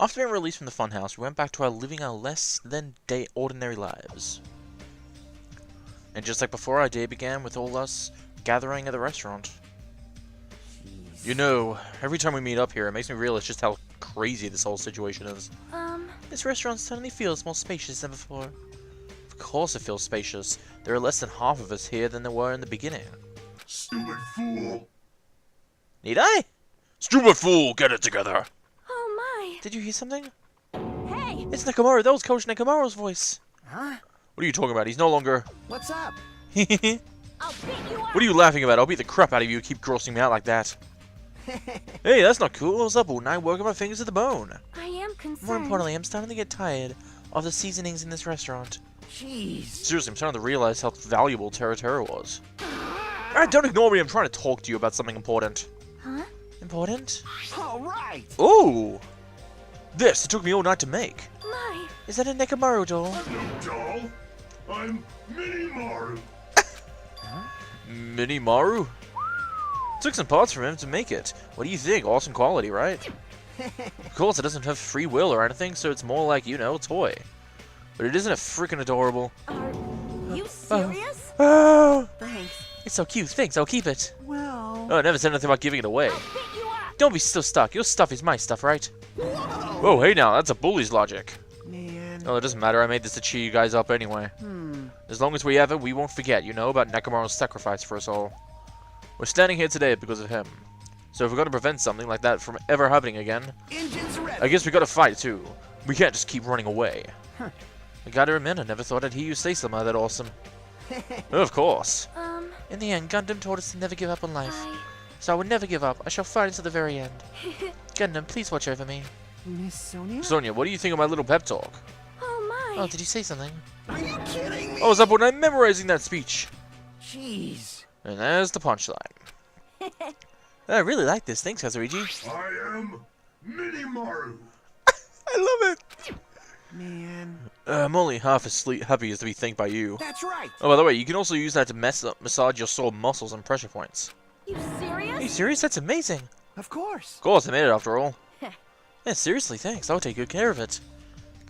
After being released from the funhouse, we went back to living our less than ordinary lives. And just like before, our day began with all us gathering at the restaurant. Jeez. You know, every time we meet up here, it makes me realize just how crazy this whole situation is. This restaurant suddenly feels more spacious than before. Of course it feels spacious. There are less than half of us here than there were in the beginning. Stupid fool! Need I? Stupid fool! Get it together! Oh my! Did you hear something? Hey! It's Nekomaru! That was Coach Nekomaru's voice! Huh? What are you talking about? He's no longer... What's up? I'll beat you up! What are you laughing about? I'll beat the crap out of you. Keep grossing me out like that. Hey, that's not cool. I was up all night working my fingers to the bone. I am concerned. More importantly, I'm starting to get tired of the seasonings in this restaurant. Jeez. Seriously, I'm starting to realize how valuable Terra was. Alright, don't ignore me. I'm trying to talk to you about something important. Huh? Important? All right. Ooh! This, it took me all night to make. My! Is that a Nekomaru doll? No doll! I'm Mini-Maru! Mini-Maru? Took some parts from him to make it. What do you think? Awesome quality, right? Of course, it doesn't have free will or anything, so it's more like, you know, a toy. But it isn't it freaking adorable? Are you serious? Oh! Thanks. It's so cute. Thanks, I'll keep it. Well. Oh, I never said anything about giving it away. I'll beat you up! Don't be still stuck. Your stuff is my stuff, right? Whoa. Whoa, hey now, that's a bully's logic. Man. Oh, it doesn't matter. I made this to cheer you guys up anyway. As long as we have it, we won't forget, you know, about Nekomaru's sacrifice for us all. We're standing here today because of him. So if we're going to prevent something like that from ever happening again, Engines ready. I guess we gotta fight too. We can't just keep running away. Huh. I gotta admit, I never thought I'd hear you say something that awesome. Of course. In the end, Gundam told us to never give up on life. So I will never give up. I shall fight until the very end. Gundam, please watch over me. Miss Sonia? Sonia, what do you think of my little pep talk? Oh my! Oh, did you say something? Are you kidding me? Oh, Zeppo, I'm memorizing that speech. Jeez. And there's the punchline. I really like this. Thanks, Kazuruji. I am Mini-Maru! I love it. Man. I'm only half as happy as to be thanked by you. That's right. Oh, by the way, you can also use that to massage your sore muscles and pressure points. You serious? Are you serious? That's amazing. Of course. Of course, I made it after all. Yeah, seriously, thanks. I'll take good care of it.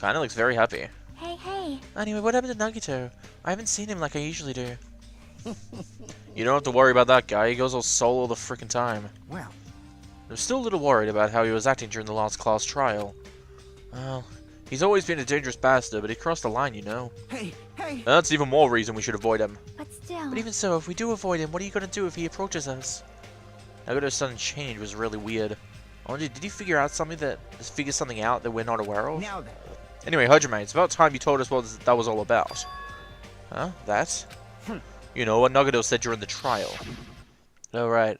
Kinda looks very happy. Hey. Anyway, what happened to Nagito? I haven't seen him like I usually do. You don't have to worry about that guy. He goes all solo the frickin' time. Well. I'm still a little worried about how he was acting during the last class trial. Well, he's always been a dangerous bastard, but he crossed the line, you know. Hey. That's even more reason we should avoid him. But still. But even so, if we do avoid him, what are you gonna do if he approaches us? Nagito's sudden change was really weird. I wonder, did he figure something out that we're not aware of? Now then. Anyway, Hajime, it's about time you told us what that was all about. Huh? That? You know, what Nagito said during the trial. Alright.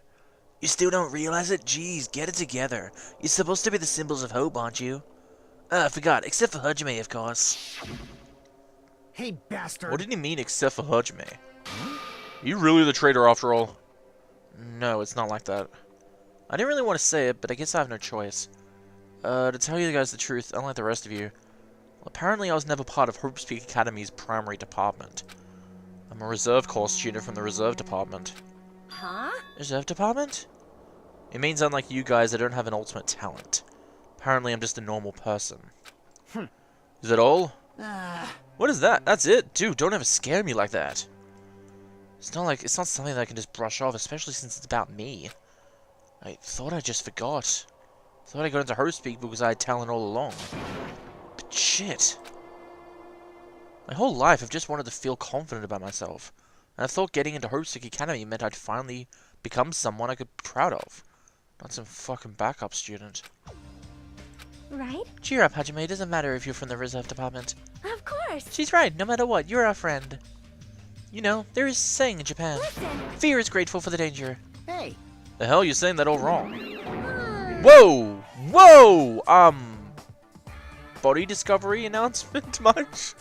You still don't realize it? Jeez, get it together. You're supposed to be the symbols of hope, aren't you? I forgot, except for Hajime, of course. Hey, bastard. What did he mean, except for Hajime? You really the traitor after all? No, it's not like that. I didn't really want to say it, but I guess I have no choice. To tell you guys the truth, unlike the rest of you, apparently I was never part of Hope's Peak Academy's primary department. I'm a reserve corps student from the reserve department. Huh? Reserve department? It means unlike you guys, I don't have an ultimate talent. Apparently I'm just a normal person. Is that all? What is that? That's it? Dude, don't ever scare me like that. It's not something that I can just brush off, especially since it's about me. I thought I just forgot. Thought I got into host speak because I had talent all along. But shit. My whole life I've just wanted to feel confident about myself. And I thought getting into Hope Speak Academy meant I'd finally become someone I could be proud of. Not some fucking backup student. Right? Cheer up, Hajime. It doesn't matter if you're from the reserve department. Of course. She's right. No matter what, you're our friend. You know, there is a saying in Japan. Listen. Fear is grateful for the danger. Hey. The hell, you're saying that all wrong. Whoa! Whoa! Body discovery announcement much?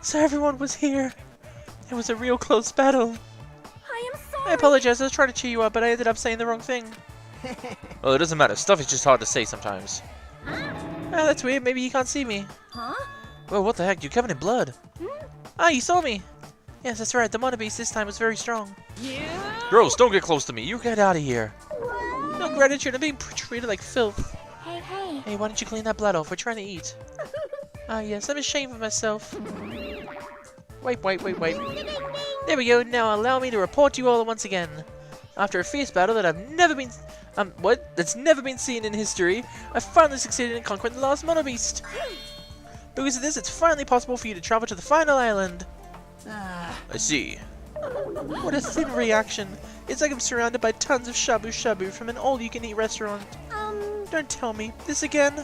So everyone was here. It was a real close battle. I am sorry. I apologize, I was trying to cheer you up, but I ended up saying the wrong thing. Well, it doesn't matter. Stuff is just hard to say sometimes. That's weird. Maybe you can't see me. Huh? Well, what the heck? You're covered in blood. Ah, you saw me. Yes, that's right. The Mono Beast this time was very strong. Yeah. Gross, don't get close to me. You get out of here. No gratitude. I'm being treated like filth. Hey. Hey, why don't you clean that blood off? We're trying to eat. Ah, yes, I'm ashamed of myself. Wait. There we go. Now allow me to report to you all once again. After a fierce battle that that's never been seen in history, I finally succeeded in conquering the last Mono Beast. Because of this, it's finally possible for you to travel to the final island. I see. What a thin reaction. It's like I'm surrounded by tons of shabu-shabu from an all-you-can-eat restaurant. Don't tell me. This again?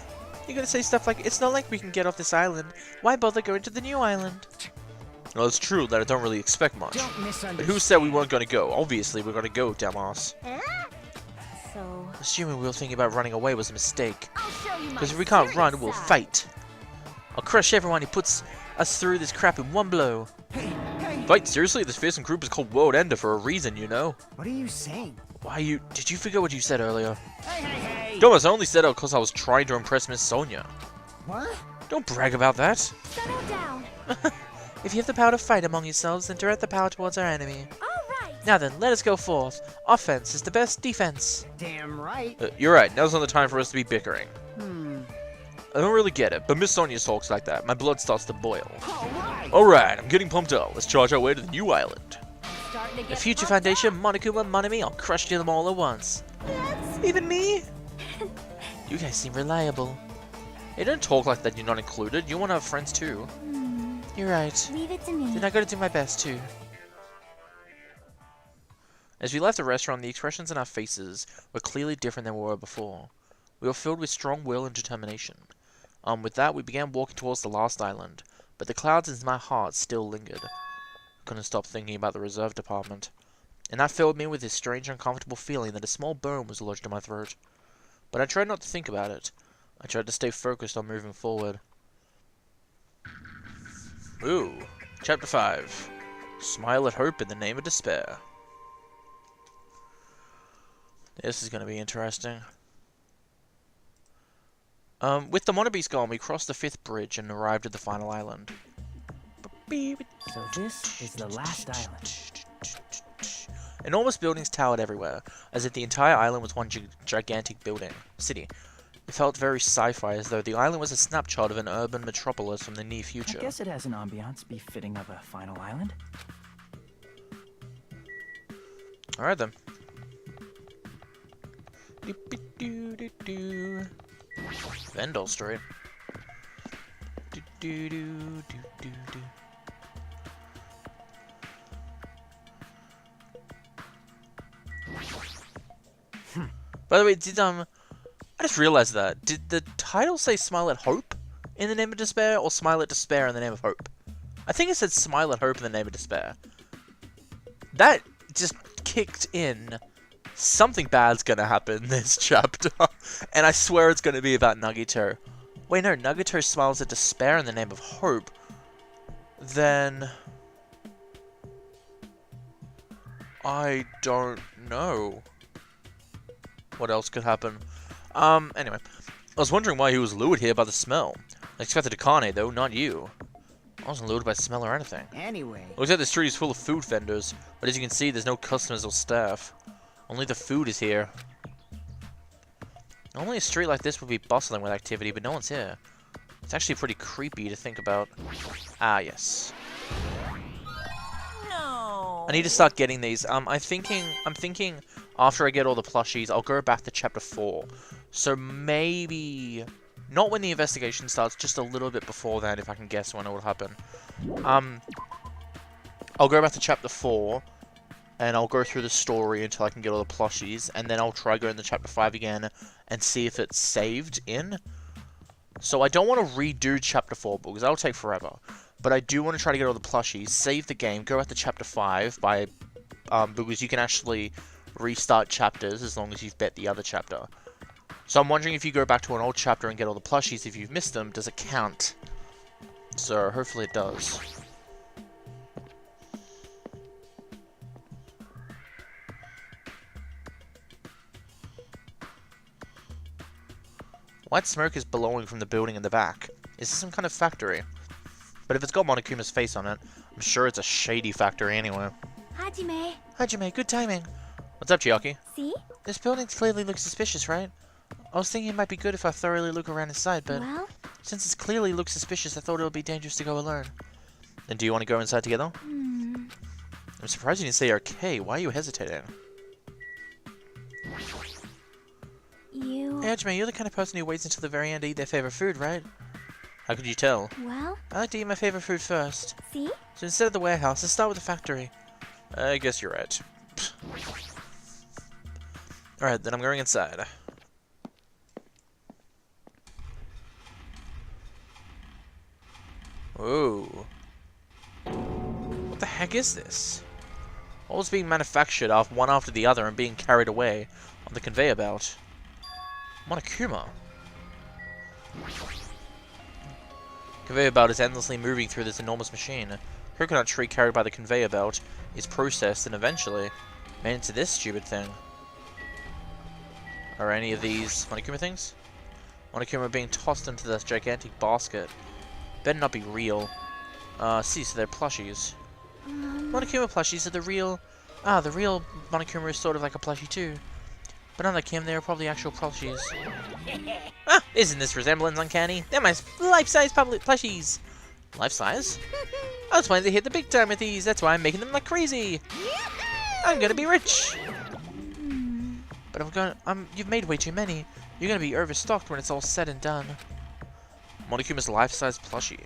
You're gonna say stuff like, it's not like we can get off this island. Why bother going to the new island? Well, it's true that I don't really expect much. But who said we weren't gonna go? Obviously, we're gonna go, dumbass. So, Assuming we were thinking about running away was a mistake. I'll show you my Because if we can't run, serious we'll side. fight. I'll crush everyone who puts us through this crap in one blow. Hey. Fight? Seriously? This fearsome group is called World Ender for a reason, you know? What are you saying? Did you forget what you said earlier? Hey. Thomas, I only said it because I was trying to impress Miss Sonia. What? Don't brag about that. Settle down. If you have the power to fight among yourselves, then direct the power towards our enemy. All right. Now then, let us go forth. Offense is the best defense. Damn right. You're right, now's not the time for us to be bickering. Hmm. I don't really get it, but Miss Sonia talks like that. My blood starts to boil. Alright. Alright, I'm getting pumped up. Let's charge our way to the new island. Starting to The get Future pumped Foundation, up. Monokuma, Monami, I'll crush them all at once. That's Even me? You guys seem reliable. Hey, don't talk like that you're not included. You want to have friends too. You're right. Leave it to me. Then I gotta do my best too. As we left the restaurant, the expressions in our faces were clearly different than we were before. We were filled with strong will and determination. With that, we began walking towards the last island, but the clouds in my heart still lingered. I couldn't stop thinking about the reserve department, and that filled me with this strange, uncomfortable feeling that a small bone was lodged in my throat. But I tried not to think about it. I tried to stay focused on moving forward. Ooh, Chapter 5. Smile at hope in the name of despair. This is going to be interesting. With the Mono Beast gone, we crossed the 5th bridge and arrived at the final island. So this is the last island. Enormous buildings towered everywhere, as if the entire island was one gigantic city. It felt very sci-fi, as though the island was a snapshot of an urban metropolis from the near future. I guess it has an ambiance befitting of a final island. Alright then. Do-be-do-do-do. Vendel Street. Do-do-do-do-do-do. By the way, I just realized that. Did the title say Smile at Hope in the name of despair, or Smile at Despair in the name of hope? I think it said Smile at Hope in the name of despair. That just kicked in. Something bad's gonna happen in this chapter, and I swear it's gonna be about Nagito. Wait, no, Nagito smiles at despair in the name of hope. Then I don't know what else could happen. Anyway, I was wondering why he was lured here by the smell. I expected Akane though, not you. I wasn't lured by smell or anything. Anyway. Looks like the street is full of food vendors, but as you can see, there's no customers or staff. Only the food is here. Normally a street like this would be bustling with activity, but no one's here. It's actually pretty creepy to think about. Ah, yes. No. I need to start getting these. I'm thinking after I get all the plushies, I'll go back to chapter 4. So maybe not when the investigation starts, just a little bit before that, if I can guess when it will happen. I'll go back to chapter 4. And I'll go through the story until I can get all the plushies, and then I'll try going to chapter 5 again and see if it's saved in. So I don't want to redo chapter 4 because that'll take forever. But I do want to try to get all the plushies, save the game, go back to chapter 5 because you can actually restart chapters as long as you've bet the other chapter. So I'm wondering if you go back to an old chapter and get all the plushies, if you've missed them, does it count? So hopefully it does. White smoke is billowing from the building in the back. Is this some kind of factory? But if it's got Monokuma's face on it, I'm sure it's a shady factory anyway. Hajime. Hajime, good timing. What's up, Chiaki? See? This building clearly looks suspicious, right? I was thinking it might be good if I thoroughly look around inside, but Well? since it clearly looks suspicious, I thought it would be dangerous to go alone. Then do you want to go inside together? I'm surprised you didn't say okay. Why are you hesitating? You... Hey, Hajime, you're the kind of person who waits until the very end to eat their favorite food, right? How could you tell? Well? I like to eat my favorite food first. See? So instead of the warehouse, let's start with the factory. I guess you're right. Alright, then I'm going inside. Whoa. What the heck is this? All is being manufactured off one after the other and being carried away on the conveyor belt. Monokuma. Conveyor belt is endlessly moving through this enormous machine. Coconut tree carried by the conveyor belt is processed and eventually made into this stupid thing. Are any of these Monokuma things? Monokuma being tossed into this gigantic basket. Better not be real. See, so they're plushies. Monokuma plushies are the real... the real Monokuma is sort of like a plushie too. But unlike him, they are probably actual plushies. Isn't this resemblance uncanny? They're my life-size plushies! Life-size? I was planning to hit the big time with these, that's why I'm making them like crazy! I'm gonna be rich! But you've made way too many. You're gonna be overstocked when it's all said and done. Monokuma's life-size plushie.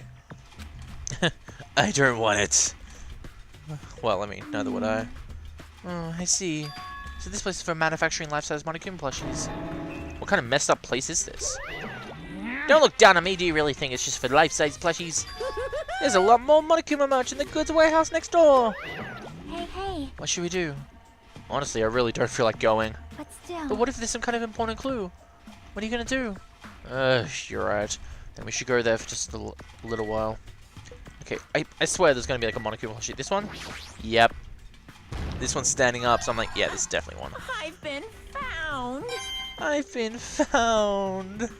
I don't want it. Well, I mean, neither would I. Oh, I see. So this place is for manufacturing life-size Monokuma plushies. What kind of messed up place is this? Don't look down on me, do you really think it's just for life-size plushies? There's a lot more Monokuma merch in the goods warehouse next door! Hey. What should we do? Honestly, I really don't feel like going. But still... But what if there's some kind of important clue? What are you gonna do? You're right. Then we should go there for just a little while. Okay, I swear there's gonna be like a Monokuma plushie. This one? Yep. This one's standing up, so I'm like, yeah, this is definitely one. I've been found. I've been found.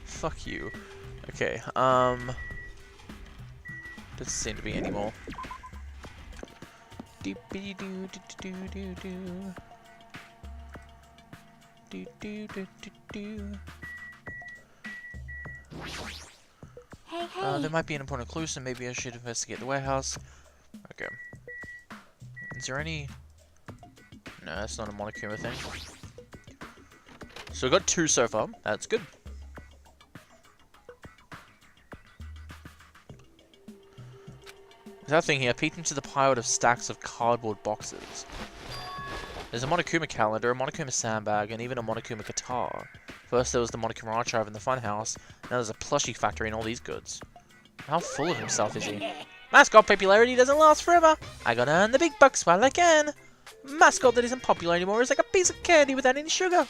Fuck you. Okay, doesn't seem to be any more. Hey. There might be an important clue, so maybe I should investigate the warehouse. Okay. Is there any... No, that's not a Monokuma thing. So I got 2 so far. That's good. Without thinking, I peeked into the pile of stacks of cardboard boxes. There's a Monokuma calendar, a Monokuma sandbag, and even a Monokuma guitar. First there was the Monokuma archive in the funhouse, now there's a plushie factory and all these goods. How full of himself is he? Mascot popularity doesn't last forever! I gotta earn the big bucks while I can! Mascot that isn't popular anymore is like a piece of candy without any sugar!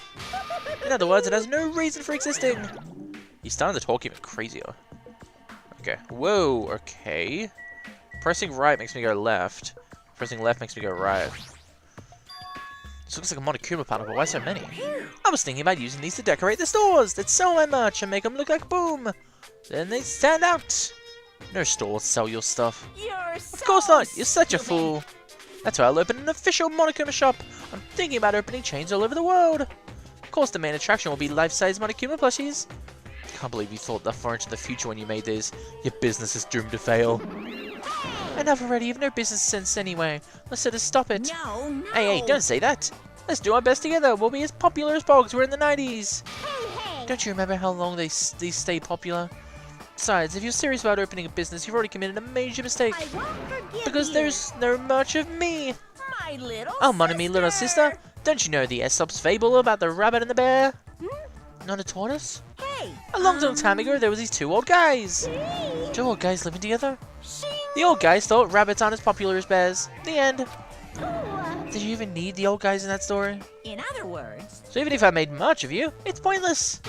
In other words, it has no reason for existing! He's starting to talk even crazier. Okay. Whoa, okay. Pressing right makes me go left. Pressing left makes me go right. This looks like a Monokuma panel, but why so many? I was thinking about using these to decorate the stores that sell my merch and make them look like boom. Then they stand out. No stores sell your stuff. Of course not. You're such a fool. That's why I'll open an official Monokuma shop. I'm thinking about opening chains all over the world. Of course, the main attraction will be life-size Monokuma plushies. I can't believe you thought that far into the future when you made this. Your business is doomed to fail. Enough already, you've no business sense anyway. Let's sort of stop it. No. Hey, don't say that. Let's do our best together. We'll be as popular as Pogs were in the 90s. Hey. Don't you remember how long these stay popular? Besides, if you're serious about opening a business, you've already committed a major mistake. I won't forgive Because you. there's no much of me. My little Oh, money, little sister. Don't you know the Aesop's fable about the rabbit and the bear? Not a tortoise? Hey. A long time ago, there was these 2 old guys. 2 old guys living together? The old guys thought rabbits aren't as popular as bears. The end. Did you even need the old guys in that story? In other words, So even if I made much of you, it's pointless.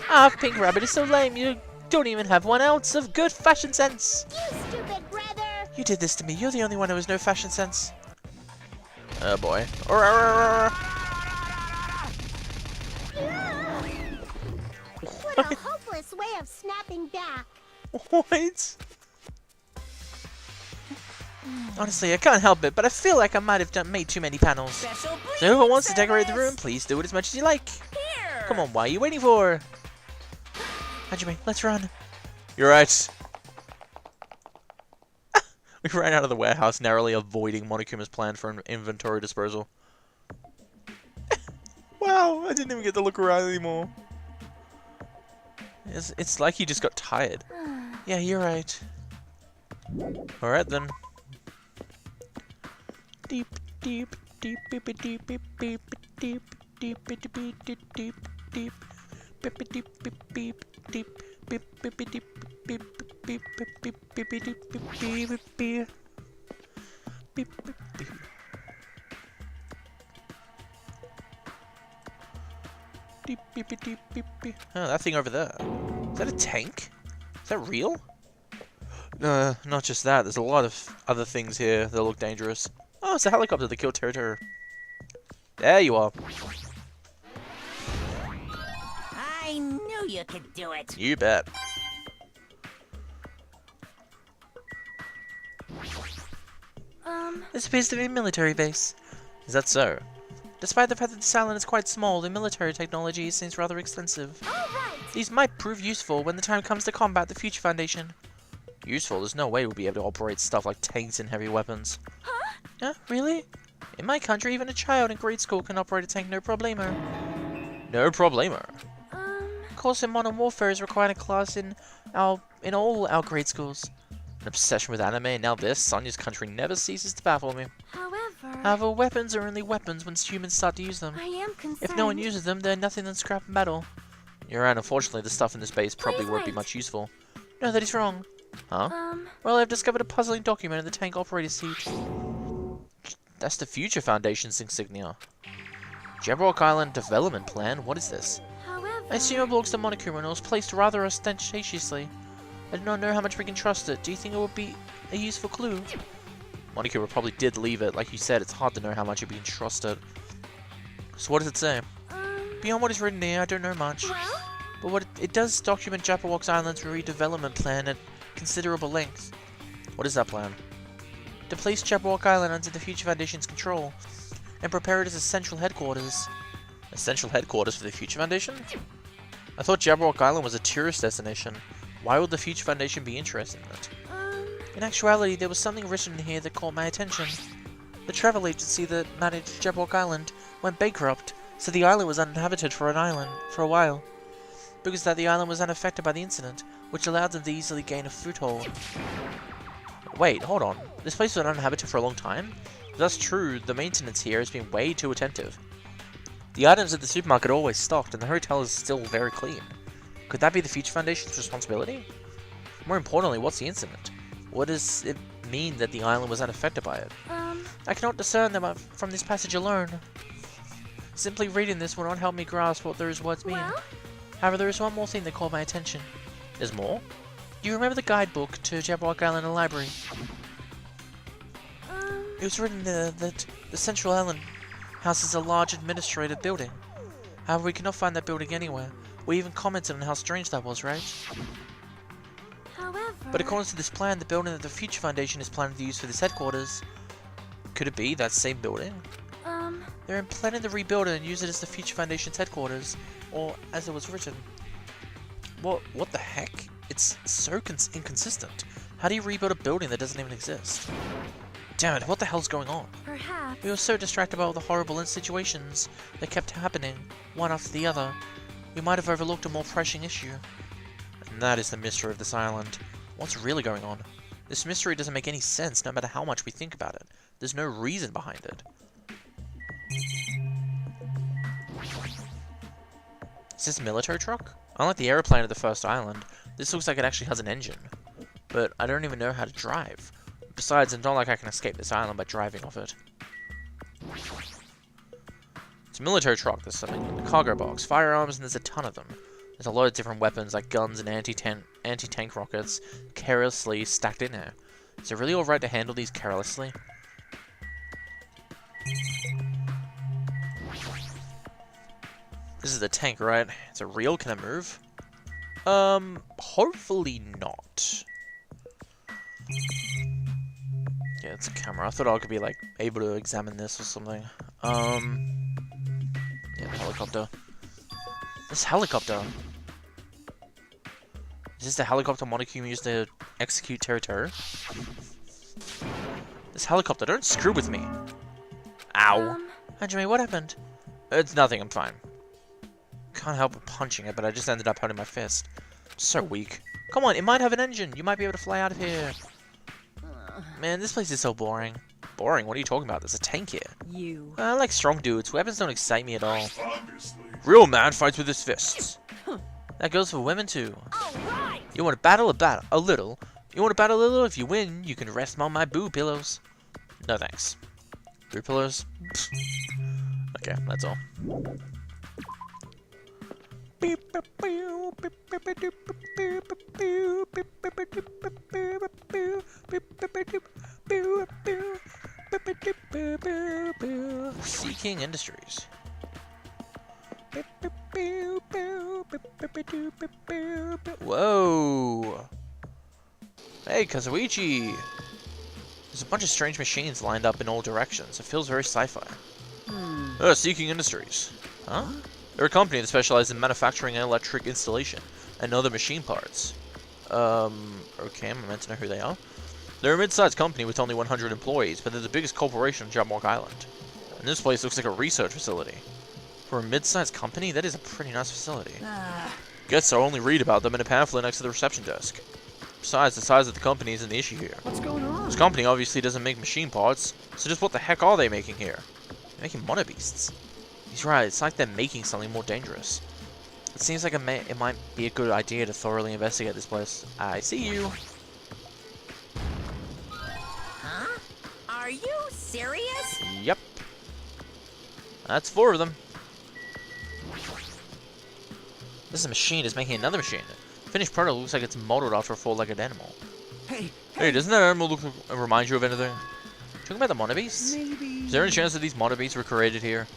Ah, Pink Rabbit is so lame, you don't even have 1 ounce of good fashion sense. You stupid brother. You did this to me, you're the only one who has no fashion sense. Oh boy. What a hopeless way of snapping back. What? Honestly, I can't help it, but I feel like I might have made too many panels. special So whoever wants to service. decorate the room, please do it as much as you like. Here. Come on, what are you waiting for? Hajime, let's run. You're right. We ran out of the warehouse, narrowly avoiding Monokuma's plan for an inventory disposal. Wow, I didn't even get to look around anymore. It's like he just got tired. Yeah, you're right. Alright then. Deep, deep, deep, beep, beep, deep, beep, beep, deep, deep, beep, deep, deep, deep, deep, beep, beep, deep, beep, deep, beep, beep, beep, deep, beep, beep, beep, beep, beep, beep, beep, beep, beep, beep, beep. Deep, beep, beep, deep, beep, beep. Oh, that thing over there. Is that a tank? Is that real? Not just that. There's a lot of other things here that look dangerous. Oh, it's a helicopter that killed Toto. There you are. I knew you could do it. You bet. This appears to be a military base. Is that so? Despite the fact that this island is quite small, the military technology seems rather extensive. These might prove useful when the time comes to combat the Future Foundation. Useful? There's no way we'll be able to operate stuff like tanks and heavy weapons. Huh? Really? In my country, even a child in grade school can operate a tank no problemo. No problemo? Of course, in Modern Warfare is required a class in all our grade schools. An obsession with anime, and now this, Sonya's country never ceases to baffle me. However, weapons are only weapons when humans start to use them. I am concerned. If no one uses them, they're nothing than scrap metal. You're right, unfortunately, the stuff in this base probably won't be much useful. No, that is wrong. Huh? Well, I've discovered a puzzling document in the tank operator seat. That's the Future Foundation's insignia. Jabberwock Island Development Plan? What is this? I assume it belongs to Monokuma and it was placed rather ostentatiously. I do not know how much we can trust it. Do you think it would be a useful clue? Monokuma probably did leave it. Like you said, it's hard to know how much it can trust it. So what does it say? Beyond what is written here, I don't know much. But what it does document Jabberwock Island's redevelopment plan at considerable length. What is that plan? To place Jabberwock Island under the Future Foundation's control, and prepare it as a central headquarters. A central headquarters for the Future Foundation? I thought Jabberwock Island was a tourist destination. Why would the Future Foundation be interested in it? In actuality, there was something written in here that caught my attention. The travel agency that managed Jabberwock Island went bankrupt, so the island was uninhabited for a while. Because the island was unaffected by the incident, which allowed them to easily gain a foothold. Wait, hold on. This place was uninhabited for a long time? If that's true, the maintenance here has been way too attentive. The items at the supermarket are always stocked, and the hotel is still very clean. Could that be the Future Foundation's responsibility? More importantly, what's the incident? What does it mean that the island was unaffected by it? I cannot discern them from this passage alone. Simply reading this will not help me grasp what those words mean. However, there is one more thing that caught my attention. There's more? Do you remember the guidebook to Jabberwock Island in the library? It was written there that the Central Island houses a large administrative building. However, we cannot find that building anywhere. We even commented on how strange that was, right? But according to this plan, the building that the Future Foundation is planning to use for this headquarters, could it be that same building? They're planning to rebuild it and use it as the Future Foundation's headquarters, or as it was written. What the heck? It's so inconsistent. How do you rebuild a building that doesn't even exist? Damn it, what the hell's going on? Perhaps. We were so distracted by all the horrible situations that kept happening, one after the other. We might have overlooked a more pressing issue. And that is the mystery of this island. What's really going on? This mystery doesn't make any sense no matter how much we think about it. There's no reason behind it. Is this a military truck? Unlike the aeroplane of the first island, this looks like it actually has an engine. But I don't even know how to drive. Besides, it's not like I can escape this island by driving off it. It's a military truck. There's something in the cargo box, firearms, and there's a ton of them. There's a lot of different weapons like guns and anti-tank rockets carelessly stacked in there. Is it really alright to handle these carelessly? This is the tank, right? Is it real? Can it move? Hopefully not. Yeah, it's a camera. I thought I could be, like, able to examine this or something. Yeah, the helicopter. This helicopter. Is this the helicopter Monokuma used to execute Teru? This helicopter, don't screw with me. Ow. Hajime, what happened? It's nothing, I'm fine. Can't help but punching it, but I just ended up hurting my fist. I'm so weak. Come on, it might have an engine. You might be able to fly out of here. Man, this place is so boring. Boring? What are you talking about? There's a tank here. You. I like strong dudes. Weapons don't excite me at all. Obviously. Real man fights with his fists. That goes for women too. Alright! You want to battle a little? You want to battle a little? If you win, you can rest on my boo pillows. No thanks. 3 pillows? Okay, that's all. Seeking Industries. Whoa! Hey, Kazuichi! There's a bunch of strange machines lined up in all directions. It feels very sci-fi. Seeking Industries. Huh? They're a company that specializes in manufacturing and electric installation and other machine parts. Okay, I'm meant to know who they are. They're a mid-sized company with only 100 employees, but they're the biggest corporation on Jamrock Island. And this place looks like a research facility. For a mid-sized company, that is a pretty nice facility. Guess I'll only read about them in a pamphlet next to the reception desk. Besides, the size of the company isn't the issue here. What's going on? This company obviously doesn't make machine parts, so just what the heck are they making here? They're making monobeasts. He's right, it's like they're making something more dangerous. It seems like it might be a good idea to thoroughly investigate this place. I see you. Huh? Are you serious? Yep. That's 4 of them. This machine is making another machine. Finished product looks like it's modeled after a 4-legged animal. Hey, doesn't that animal remind you of anything? Talking about the monobeasts? Maybe. Is there any chance that these monobeasts were created here?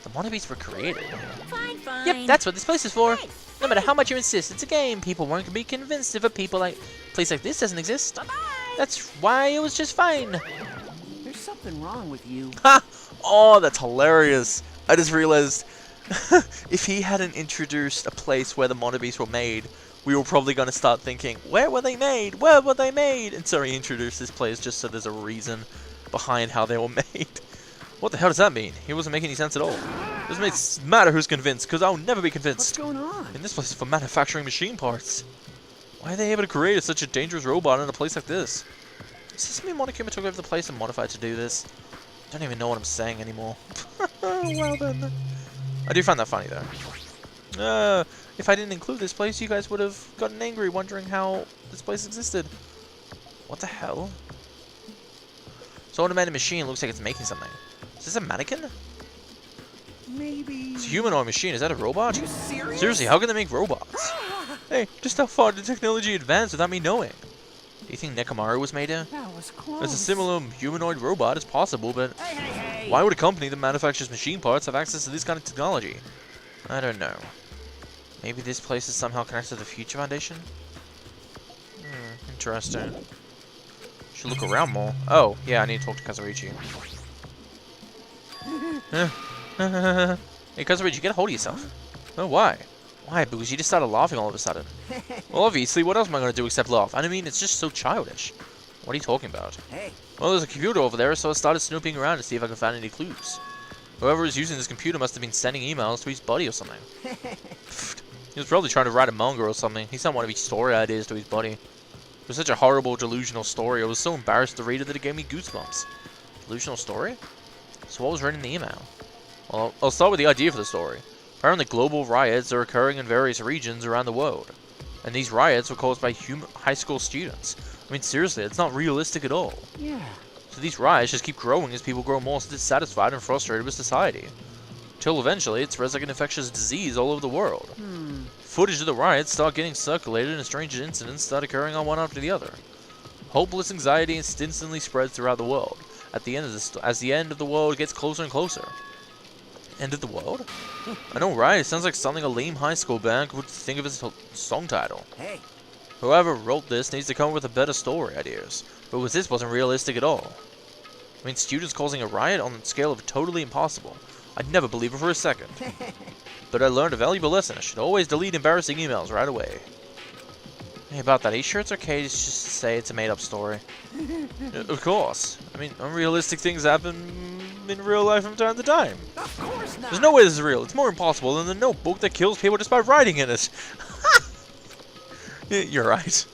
The monobeasts were created? Fine, fine. Yep, that's what this place is for. No matter how much you insist, it's a game. People won't be convinced if a place like this doesn't exist. Bye-bye. That's why it was just fine. There's something wrong with you. Ha! Oh, that's hilarious. I just realized if he hadn't introduced a place where the monobeasts were made, we were probably going to start thinking, where were they made? Where were they made? And so he introduced this place just so there's a reason behind how they were made. What the hell does that mean? It wasn't making any sense at all. Doesn't matter who's convinced, because I'll never be convinced. What's going on? And this place is for manufacturing machine parts. Why are they able to create such a dangerous robot in a place like this? Does this mean Monokuma took over the place and modified to do this? I don't even know what I'm saying anymore. Well then. I do find that funny though. If I didn't include this place, you guys would have gotten angry wondering how this place existed. What the hell? So automated machine looks like it's making something. Is this a mannequin? Maybe. It's a humanoid machine. Is that a robot? Are you serious? Seriously, how can they make robots? Hey, just how far did technology advance without me knowing? Do you think Nekomaru was made here? That was close. As a similar humanoid robot, it's possible, but Hey. why would a company that manufactures machine parts have access to this kind of technology? I don't know. Maybe this place is somehow connected to the Future Foundation? Interesting. Should look around more. Oh, yeah, I need to talk to Kazuichi. Hey, Kazuichi, get a hold of yourself. Oh, why? Why? Because you just started laughing all of a sudden. Well, obviously, what else am I going to do except laugh? I mean, it's just so childish. What are you talking about? Hey. Well, there's a computer over there, so I started snooping around to see if I could find any clues. Whoever was using this computer must have been sending emails to his buddy or something. He was probably trying to write a manga or something. He sent one of his story ideas to his buddy. It was such a horrible, delusional story. I was so embarrassed to read it that it gave me goosebumps. Delusional story? So what was written in the email? Well, I'll start with the idea for the story. Apparently global riots are occurring in various regions around the world. And these riots were caused by high school students. I mean, seriously, it's not realistic at all. Yeah. So these riots just keep growing as people grow more dissatisfied and frustrated with society. Till eventually it spreads like an infectious disease all over the world. Footage of the riots start getting circulated and strange incidents start occurring on one after the other. Hopeless anxiety instantly spreads throughout the world. As the end of the world gets closer and closer. End of the world? I know, right? It sounds like something a lame high school band would think of as a song title. Hey. Whoever wrote this needs to come up with a better story ideas. But this wasn't realistic at all. I mean, students causing a riot on the scale of totally impossible. I'd never believe it for a second. But I learned a valuable lesson. I should always delete embarrassing emails right away. Hey, about that, are you sure it's okay to just say it's a made-up story? Of course. I mean, unrealistic things happen in real life from time to time. Of course not. There's no way this is real. It's more impossible than the notebook that kills people just by writing in it. You're right. It's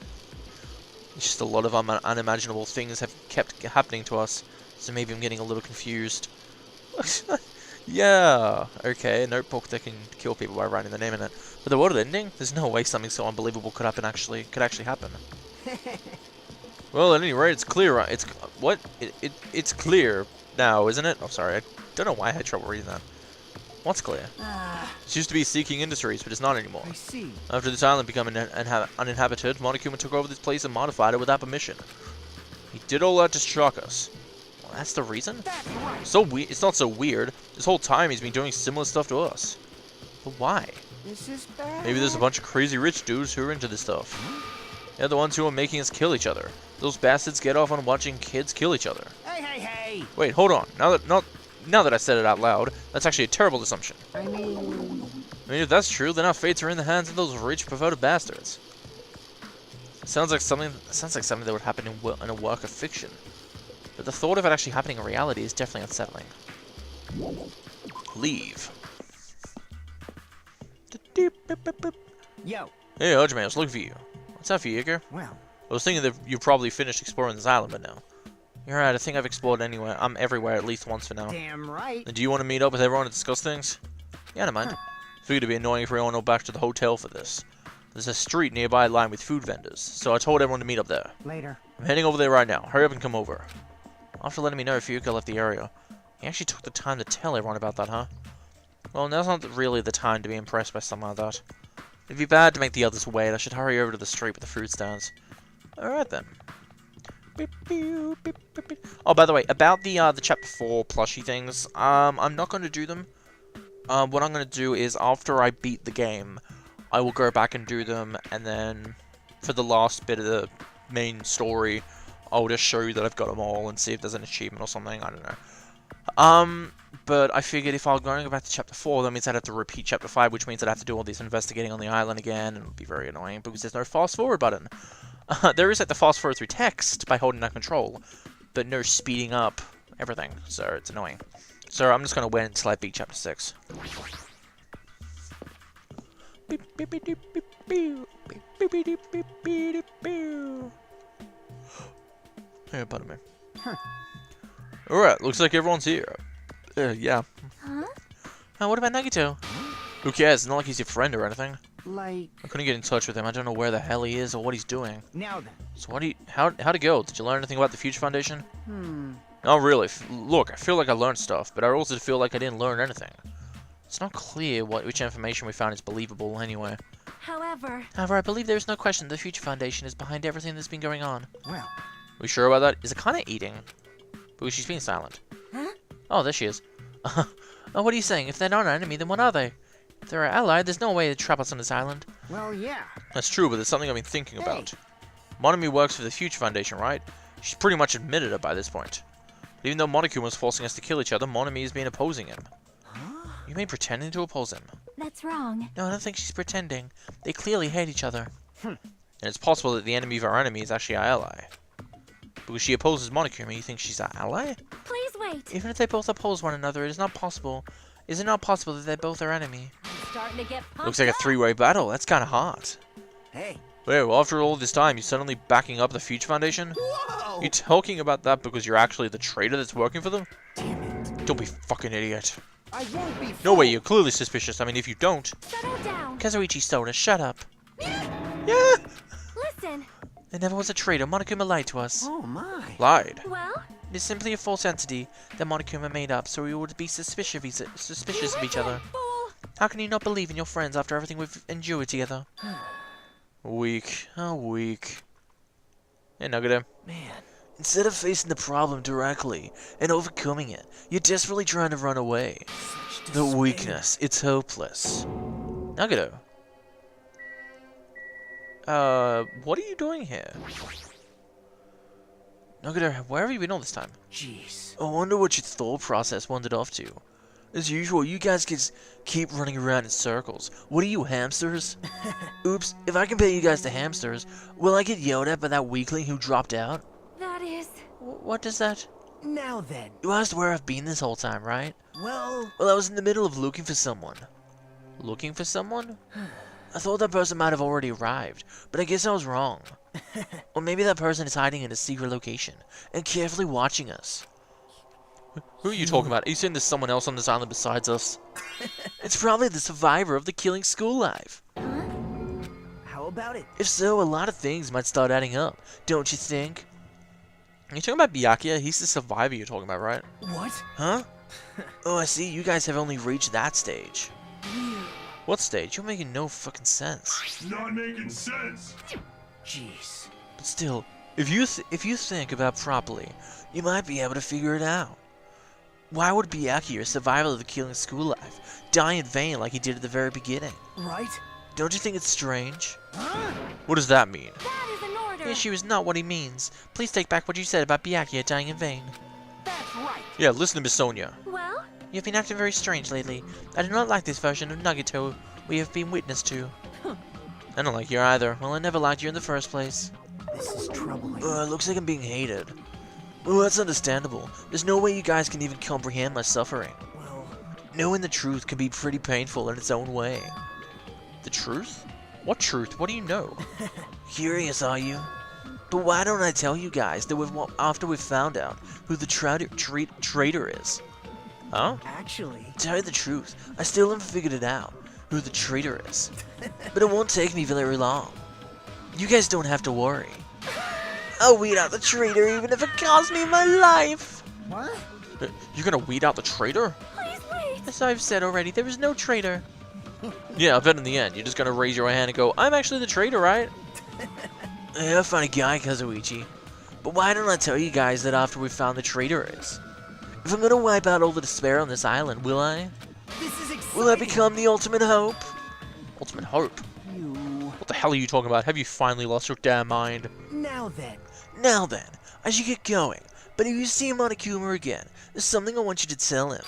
just a lot of unimaginable things have kept happening to us, so maybe I'm getting a little confused. Yeah, okay, a notebook that can kill people by writing their name in it. But the world ending? There's no way something so unbelievable could actually happen. Well, at any rate, it's clear. It's what? It's clear now, isn't it? Oh, sorry, I don't know why I had trouble reading that. What's clear? It used to be Seeking Industries, but it's not anymore. I see. After this island became uninhabited, Monokuma took over this place and modified it without permission. He did all that to shock us. Well, that's the reason? That's right. It's not so weird. This whole time he's been doing similar stuff to us. But why? This is bad. Maybe there's a bunch of crazy rich dudes who are into this stuff. They're the ones who are making us kill each other. Those bastards get off on watching kids kill each other. Hey! Wait, hold on. Now that I said it out loud, that's actually a terrible assumption. I mean, if that's true, then our fates are in the hands of those rich, perverted bastards. Sounds like something that would happen in a work of fiction. But the thought of it actually happening in reality is definitely unsettling. Leave. yo, Hey, Hajime, I was looking for you. What's up, Yeager? well, I was thinking that you probably finished exploring this island by now. You're right, I think I've explored anywhere. I'm everywhere at least once for now. damn right. Do you want to meet up with everyone to discuss things? Yeah, never mind. Figured it'd be annoying if we all went back to the hotel for this. There's a street nearby lined with food vendors, so I told everyone to meet up there. Later. I'm heading over there right now. Hurry up and come over. After letting me know if Yuka left the area. He actually took the time to tell everyone about that, huh? Well, now's not really the time to be impressed by something like that. It'd be bad to make the others wait. I should hurry over to the street with the fruit stands. Alright then. Oh, by the way, about the chapter 4 plushie things, I'm not going to do them. What I'm going to do is, after I beat the game, I will go back and do them, and then, for the last bit of the main story, I'll just show you that I've got them all, and see if there's an achievement or something, I don't know. But I figured if I was going to go back to chapter 4, that means I'd have to repeat chapter 5, which means I'd have to do all this investigating on the island again, and it would be very annoying, because there's no fast forward button. There is like the fast forward through text by holding that control, but no speeding up everything, so it's annoying. So I'm just going to wait until I beat chapter 6. Hey, pardon me. Alright, looks like everyone's here. Yeah. Huh? What about Nagito? Who cares? It's not like he's your friend or anything. Like, I couldn't get in touch with him. I don't know where the hell he is or what he's doing. now then. So how'd it go? Did you learn anything about the Future Foundation? Not really. Look, I feel like I learned stuff, but I also feel like I didn't learn anything. It's not clear which information we found is believable anyway. However, However, I believe there is no question the Future Foundation is behind everything that's been going on. Well, We sure about that? Is it kind of eating? Because she's being silent. Huh? Oh, there she is. Oh, what are you saying? If they're not our enemy, then what are they? If they're our ally, there's no way to trap us on this island. well, yeah. That's true, but there's something I've been thinking about. Monomi works for the Future Foundation, right? She's pretty much admitted it by this point. But even though Monokuma was forcing us to kill each other, Monomi has been opposing him. You mean pretending to oppose him? that's wrong. No, I don't think she's pretending. They clearly hate each other. And it's possible that the enemy of our enemy is actually our ally. Because she opposes Monokuma, you think she's our ally? Please wait. Even if they both oppose one another, it is not possible. Is it not possible that they're both our enemy? I'm starting to get pumped Looks like a up. three-way battle. That's kind of hard. Hey. Wait, well, after all this time, you're suddenly backing up the Future Foundation? Whoa! You're talking about that because you're actually the traitor that's working for them? Damn it. Don't be fucking idiot. I won't be No way, you're clearly suspicious. I mean, if you don't... Settle down. Kazuichi Soda, shut up. Yeah! Listen. There never was a traitor. Monokuma lied to us. Oh, my. Lied? Well, It is simply a false entity that Monokuma made up, so we would be suspicious of each other. fool. How can you not believe in your friends after everything we've endured together? Weak. How weak. Hey, Nugget. Man. Instead of facing the problem directly and overcoming it, you're desperately trying to run away. Such The despair. weakness. It's hopeless. Nuggeto. What are you doing here? Nuggeto, where have you been all this time? Jeez. I wonder what your thought process wandered off to. As usual, you guys keep running around in circles. What are you, hamsters? Oops, if I compare you guys to hamsters, will I get yelled at by that weakling who dropped out? That is... What is that? Now then. You asked where I've been this whole time, right? Well, I was in the middle of looking for someone. Looking for someone? I thought that person might have already arrived, but I guess I was wrong. Or maybe that person is hiding in a secret location and carefully watching us. Who are you talking about? Are you saying there's someone else on this island besides us? It's probably the survivor of the killing school life. how about it? If so, a lot of things might start adding up, don't you think? Are you talking about Byakuya? He's the survivor you're talking about, right? What? Huh? Oh, I see. You guys have only reached that stage. What stage? You're making no fucking sense. Not making sense. Jeez. But still, if you think about it properly, you might be able to figure it out. Why would Byakuya, survival of the killing school life, die in vain like he did at the very beginning? Right? Don't you think it's strange? What does that mean? That is an order. The issue is not what he means. Please take back what you said about Byakuya dying in vain. That's right. Yeah, listen to Miss Sonia. Well, You've been acting very strange lately. I do not like this version of Nagito we have been witness to. I don't like you either. Well, I never liked you in the first place. This is troubling. Looks like I'm being hated. Oh, that's understandable. There's no way you guys can even comprehend my suffering. Well, Knowing the truth can be pretty painful in its own way. The truth? What truth? What do you know? Curious, are you? But why don't I tell you guys that after we've found out who the traitor is? Huh? actually, To tell you the truth, I still haven't figured it out, who the traitor is. But it won't take me very long. You guys don't have to worry. I'll weed out the traitor even if it costs me my life! what? You're gonna weed out the traitor? please wait. As I've said already, there is no traitor. Yeah, I bet in the end, you're just gonna raise your hand and go, I'm actually the traitor, right? Yeah, funny guy, Kazuichi. But why don't I tell you guys that after we found the traitor is? If I'm gonna wipe out all the despair on this island, will I? This is exciting. Will I become the ultimate hope? Ultimate hope? You. What the hell are you talking about? Have you finally lost your damn mind? Now then. Now then, I should get going. But if you see Monokuma again, there's something I want you to tell him.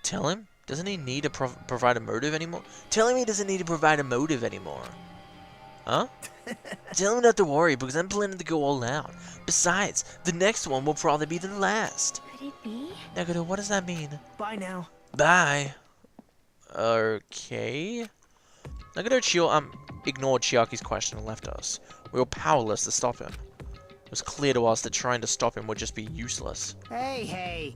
Tell him? Doesn't he need to provide a motive anymore? Tell him he doesn't need to provide a motive anymore. Huh? Tell him not to worry, because I'm planning to go all out. Besides, the next one will probably be the last. Could it be? Nagito, what does that mean? Bye now. Bye. Okay. Nagito ignored Chiaki's question and left us. We were powerless to stop him. It was clear to us that trying to stop him would just be useless. Hey.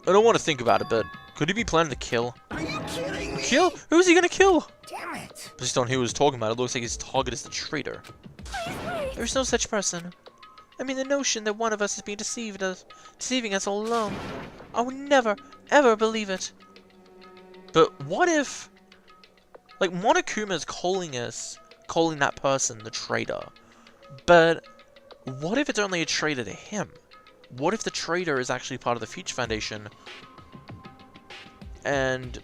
I don't want to think about it, but could he be planning to kill? Are you kidding me? Kill? Who's he gonna kill? Damn it. Based on who he was talking about, it looks like his target is the traitor. Please wait. There's no such person. I mean, the notion that one of us is being deceiving us all along. I would never, ever believe it. But what if, like, Monokuma's calling that person the traitor, but what if it's only a traitor to him? What if the traitor is actually part of the Future Foundation, and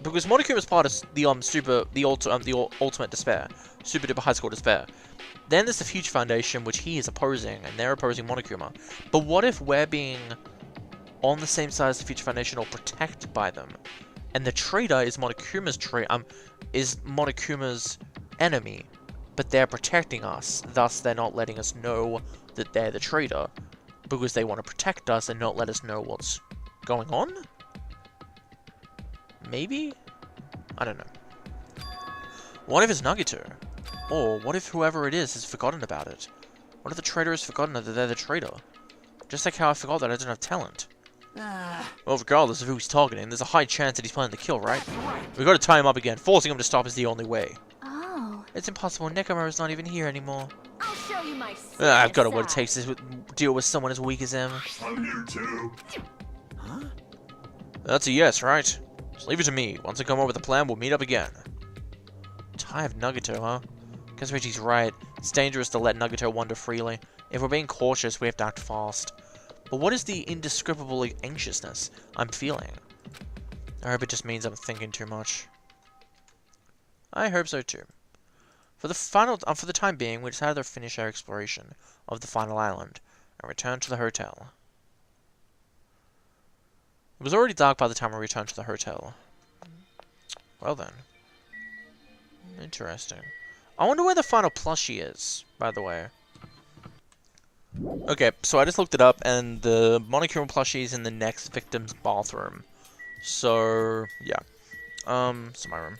because Monokuma's part of the ultimate despair, super duper high score despair. Then there's the Future Foundation, which he is opposing, and they're opposing Monokuma. But what if we're being on the same side as the Future Foundation or protected by them, and the traitor is Monokuma's enemy, but they're protecting us, thus they're not letting us know that they're the traitor, because they want to protect us and not let us know what's going on? Maybe? I don't know. What if it's Nagito? Or what if whoever it is has forgotten about it? What if the traitor has forgotten that they're the traitor? Just like how I forgot that I don't have talent. Well, regardless of who he's targeting, there's a high chance that he's planning to kill, right? We've got to tie him up again. Forcing him to stop is the only way. Oh. It's impossible. Nekomaru's not even here anymore. I'll show you my I've got what it side. takes to deal with someone as weak as him. I'm here too. Huh? That's a yes, right? Just leave it to me. Once I come up with a plan, we'll meet up again. Tie of Nagito, huh? Kazuichi's right. It's dangerous to let Nagito wander freely. If we're being cautious, we have to act fast. But what is the indescribable anxiousness I'm feeling? I hope it just means I'm thinking too much. I hope so too. For the time being, we decided to finish our exploration of the final island and return to the hotel. It was already dark by the time we returned to the hotel. Well then. Interesting. I wonder where the final plushie is, by the way. Okay, so I just looked it up, and the Monokuma plushie is in the next victim's bathroom. So, yeah. It's my room.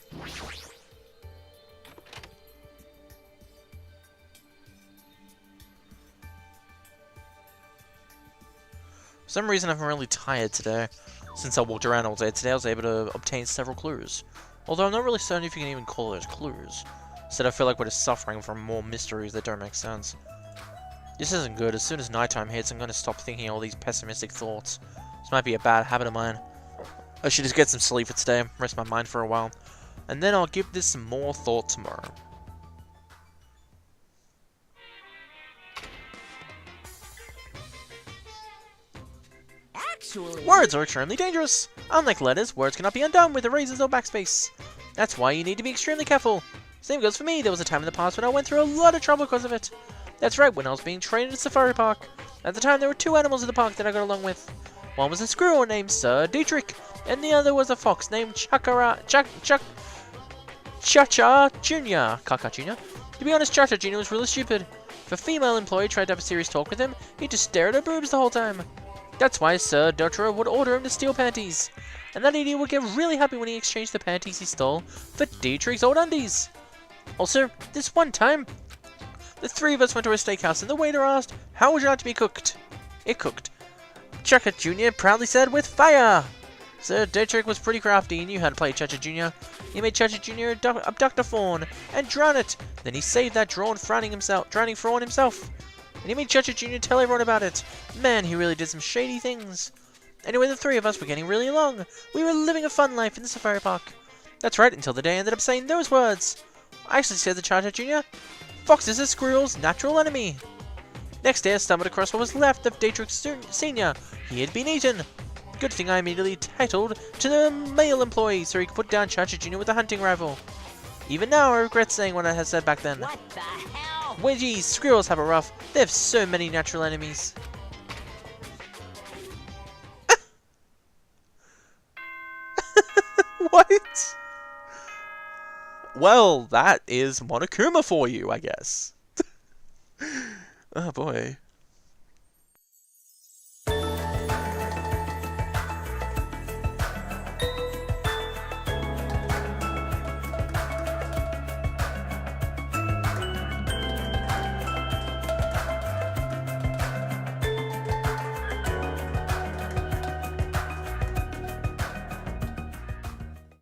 For some reason, I'm really tired today. Since I walked around all day today, I was able to obtain several clues. Although I'm not really certain if you can even call those clues. Instead, I feel like we're just suffering from more mysteries that don't make sense. This isn't good. As soon as nighttime hits, I'm going to stop thinking all these pessimistic thoughts. This might be a bad habit of mine. I should just get some sleep for today, rest my mind for a while. And then I'll give this some more thought tomorrow. Actually, Words are extremely dangerous. Unlike letters, words cannot be undone with erasers or backspace. That's why you need to be extremely careful. Same goes for me. There was a time in the past when I went through a lot of trouble because of it. That's right, when I was being trained at a safari park. At the time, there were 2 animals in the park that I got along with. One was a squirrel named Sir Dietrich, and the other was a fox named Cha-Cha Jr. Kaka Jr. To be honest, Cha-Cha Jr. was really stupid. If a female employee tried to have a serious talk with him, he'd just stare at her boobs the whole time. That's why Sir Dietrich would order him to steal panties. And that idiot would get really happy when he exchanged the panties he stole for Dietrich's old undies. Also, this one time, the 3 of us went to a steakhouse and the waiter asked, "How would you like to be cooked?" It cooked. Cha-Cha Jr. proudly said, "With fire!" Sir Dietrich was pretty crafty and knew how to play Cha-Cha Jr. He made Cha-Cha Jr. abduct a fawn and drown it. Then he saved that drowning fawn himself. And he made Cha-Cha Jr. tell everyone about it. Man, he really did some shady things. Anyway, the 3 of us were getting really along. We were living a fun life in the safari park. That's right, until the day I ended up saying those words. I actually said to Cha-Cha Jr., "Fox is a squirrel's natural enemy." Next day, I stumbled across what was left of Dietrich Sr. He had been eaten. Good thing I immediately titled to the male employee so he could put down Cha-Cha Jr. with a hunting rifle. Even now, I regret saying what I had said back then. what the hell? Well, geez, squirrels have it rough. They have so many natural enemies. What? Well, that is Monokuma for you, I guess. Oh boy.